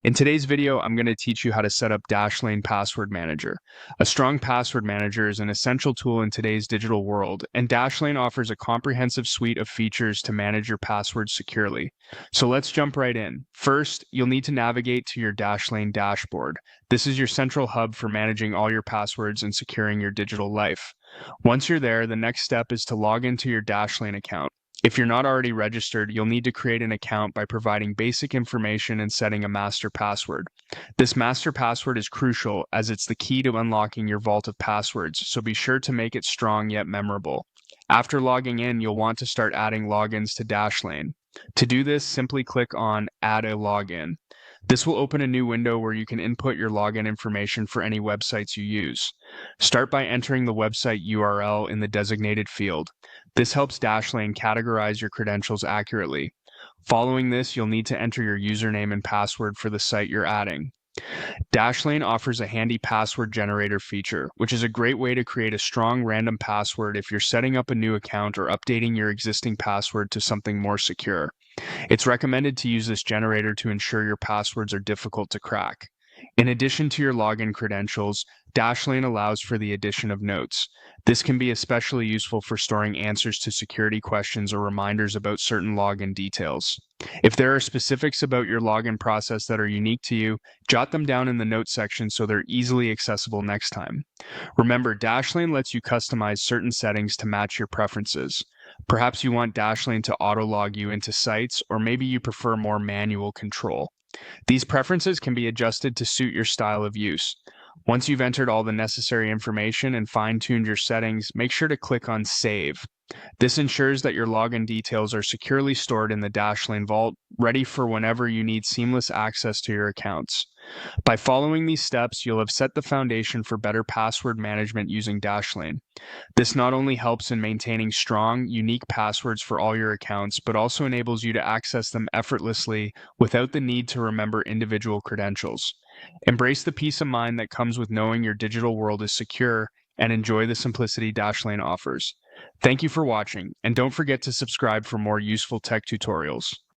In today's video, I'm going to teach you how to set up Dashlane Password Manager. A strong password manager is an essential tool in today's digital world, and Dashlane offers a comprehensive suite of features to manage your passwords securely. So let's jump right in. First, you'll need to navigate to your Dashlane dashboard. This is your central hub for managing all your passwords and securing your digital life. Once you're there, the next step is to log into your Dashlane account. If you're not already registered, you'll need to create an account by providing basic information and setting a master password. This master password is crucial as it's the key to unlocking your vault of passwords, so be sure to make it strong yet memorable. After logging in, you'll want to start adding logins to Dashlane. To do this, simply click on Add a Login. This will open a new window where you can input your login information for any websites you use. Start by entering the website URL in the designated field. This helps Dashlane categorize your credentials accurately. Following this, you'll need to enter your username and password for the site you're adding. Dashlane offers a handy password generator feature, which is a great way to create a strong random password if you're setting up a new account or updating your existing password to something more secure. It's recommended to use this generator to ensure your passwords are difficult to crack. In addition to your login credentials, Dashlane allows for the addition of notes. This can be especially useful for storing answers to security questions or reminders about certain login details. If there are specifics about your login process that are unique to you, jot them down in the notes section so they're easily accessible next time. Remember, Dashlane lets you customize certain settings to match your preferences. Perhaps you want Dashlane to auto-log you into sites, or maybe you prefer more manual control. These preferences can be adjusted to suit your style of use. Once you've entered all the necessary information and fine-tuned your settings, make sure to click on Save. This ensures that your login details are securely stored in the Dashlane vault, ready for whenever you need seamless access to your accounts. By following these steps, you'll have set the foundation for better password management using Dashlane. This not only helps in maintaining strong, unique passwords for all your accounts, but also enables you to access them effortlessly without the need to remember individual credentials. Embrace the peace of mind that comes with knowing your digital world is secure, and enjoy the simplicity Dashlane offers. Thank you for watching, and don't forget to subscribe for more useful tech tutorials.